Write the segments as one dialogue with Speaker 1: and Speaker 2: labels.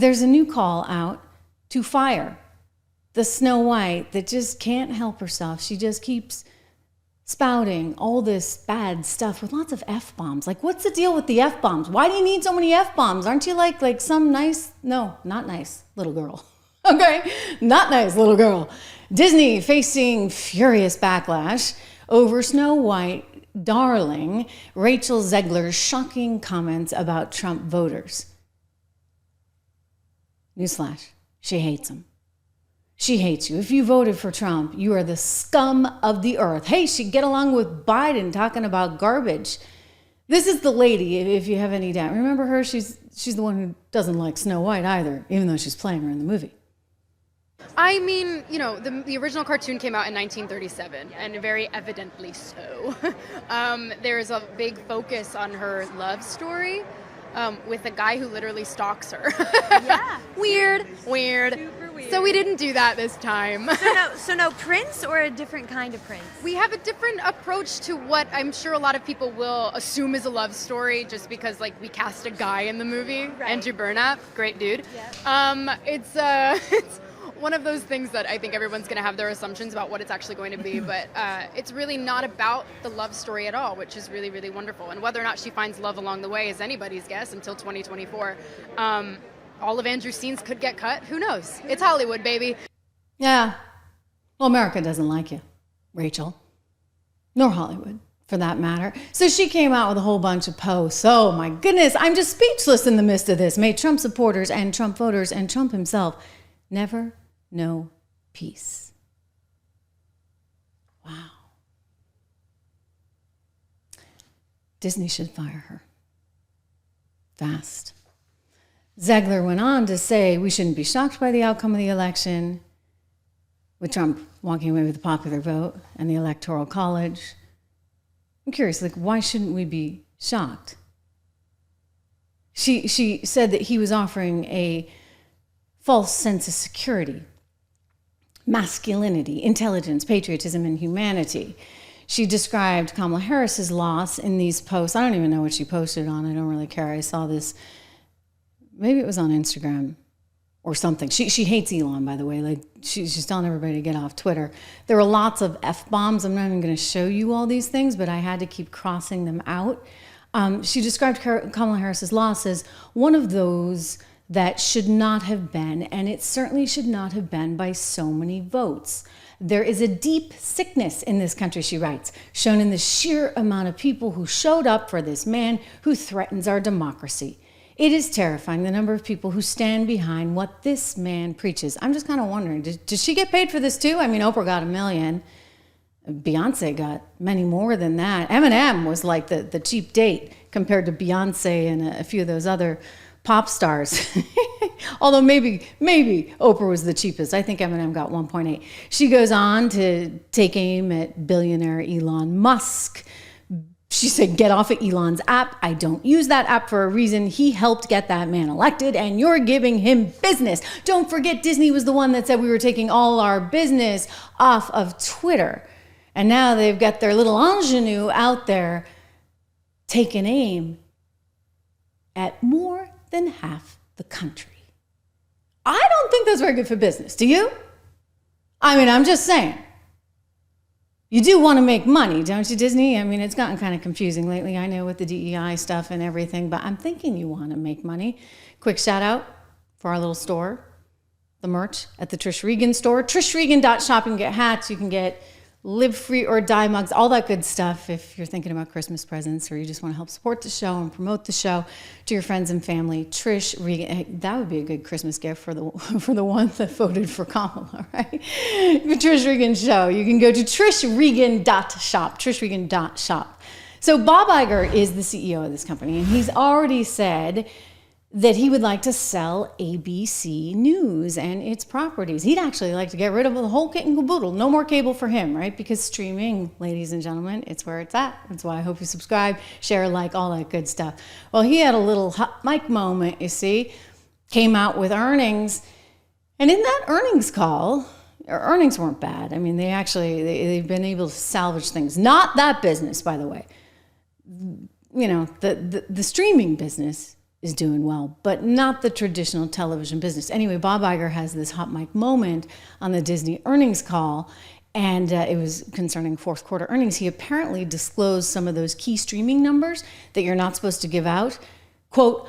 Speaker 1: there's a new call out to fire the Snow White that just can't help herself. She just keeps spouting all this bad stuff with lots of F-bombs. Like, what's the deal with the F-bombs? Why do you need so many F-bombs? Aren't you like some nice, no, not nice little girl. Okay, not nice little girl. Disney facing furious backlash over Snow White darling Rachel Zegler's shocking comments about Trump voters. Newsflash, she hates him. She hates you. If you voted for Trump, you are the scum of the earth. Hey, she'd get along with Biden talking about garbage. This is the lady, if you have any doubt. Remember her? She's the one who doesn't like Snow White either, even though she's playing her in the movie.
Speaker 2: I mean, you know, the original cartoon came out in 1937, and very evidently so. There's a big focus on her love story with a guy who literally stalks her.
Speaker 3: Yeah.
Speaker 2: Weird.
Speaker 3: Super weird.
Speaker 2: So we didn't do that this time.
Speaker 3: So no Prince, or a different kind of Prince?
Speaker 2: We have a different approach to what I'm sure a lot of people will assume is a love story, just because like we cast a guy in the movie,
Speaker 3: right.
Speaker 2: Andrew Burnap, great dude.
Speaker 3: Yep.
Speaker 2: It's one of those things that I think everyone's going to have their assumptions about what it's actually going to be, but it's really not about the love story at all, which is really, really wonderful. And whether or not she finds love along the way is anybody's guess until 2024. All of Andrew's scenes could get cut. Who knows? It's Hollywood, baby.
Speaker 1: Yeah. Well, America doesn't like you, Rachel. Nor Hollywood, for that matter. So she came out with a whole bunch of posts. Oh, my goodness. I'm just speechless in the midst of this. May Trump supporters and Trump voters and Trump himself never know peace. Wow. Disney should fire her. Fast. Zegler went on to say we shouldn't be shocked by the outcome of the election, with Trump walking away with the popular vote and the Electoral College. I'm curious, like, why shouldn't we be shocked? She said that he was offering a false sense of security, masculinity, intelligence, patriotism, and humanity. She described Kamala Harris's loss in these posts. I don't even know what she posted on. I don't really care. I saw this. Maybe it was on Instagram or something. She hates Elon, by the way. Like she's telling everybody to get off Twitter. There are lots of F-bombs. I'm not even going to show you all these things, but I had to keep crossing them out. She described Kamala Harris's loss as one of those that should not have been, and it certainly should not have been by so many votes. There is a deep sickness in this country, she writes, shown in the sheer amount of people who showed up for this man who threatens our democracy. It is terrifying, the number of people who stand behind what this man preaches. I'm just kind of wondering, did she get paid for this too? I mean, Oprah got $1 million. Beyonce got many more than that. Eminem was like the cheap date compared to Beyonce and a few of those other pop stars. Although maybe Oprah was the cheapest. I think Eminem got 1.8. She goes on to take aim at billionaire Elon Musk. She said, get off of Elon's app. I don't use that app for a reason. He helped get that man elected, and you're giving him business. Don't forget, Disney was the one that said we were taking all our business off of Twitter. And now they've got their little ingenue out there taking aim at more than half the country. I don't think that's very good for business. Do you? I mean, I'm just saying. You do want to make money, don't you, Disney? I mean, it's gotten kind of confusing lately, I know, with the DEI stuff and everything, but I'm thinking you want to make money. Quick shout out for our little store, the merch at the Trish Regan store. TrishRegan.shop. You can get hats, you can get live free or die mugs, all that good stuff if you're thinking about Christmas presents or you just want to help support the show and promote the show to your friends and family. Trish Regan, hey, that would be a good Christmas gift for the ones that voted for Kamala, right? The Trish Regan show. You can go to TrishRegan.shop, TrishRegan.shop. So Bob Iger is the CEO of this company, and he's already said that he would like to sell ABC News and its properties. He'd actually like to get rid of the whole kit and caboodle. No more cable for him, right? Because streaming, ladies and gentlemen, it's where it's at. That's why I hope you subscribe, share, like, all that good stuff. Well, he had a little hot mic moment, you see, came out with earnings. And in that earnings call, earnings weren't bad. I mean, they've been able to salvage things. Not that business, by the way. You know, the streaming business is doing well, but not the traditional television business. Anyway, Bob Iger has this hot mic moment on the Disney earnings call, and it was concerning fourth quarter earnings. He apparently disclosed some of those key streaming numbers that you're not supposed to give out. Quote,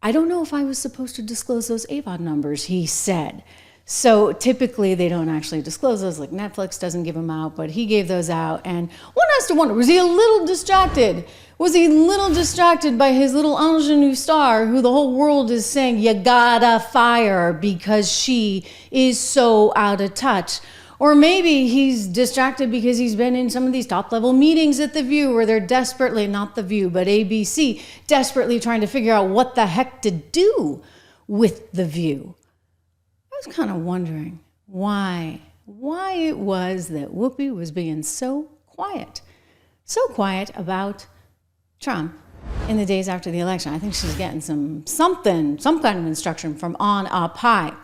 Speaker 1: "I don't know if I was supposed to disclose those AVOD numbers," he said. So typically they don't actually disclose those, like Netflix doesn't give them out, but he gave those out. And one has to wonder, was he a little distracted? Was he a little distracted by his little ingenue star who the whole world is saying, you gotta fire because she is so out of touch? Or maybe he's distracted because he's been in some of these top level meetings at The View where they're desperately, not The View, but ABC, desperately trying to figure out what the heck to do with The View. I was kind of wondering why it was that Whoopi was being so quiet about Trump in the days after the election. I think she's getting some kind of instruction from on up high.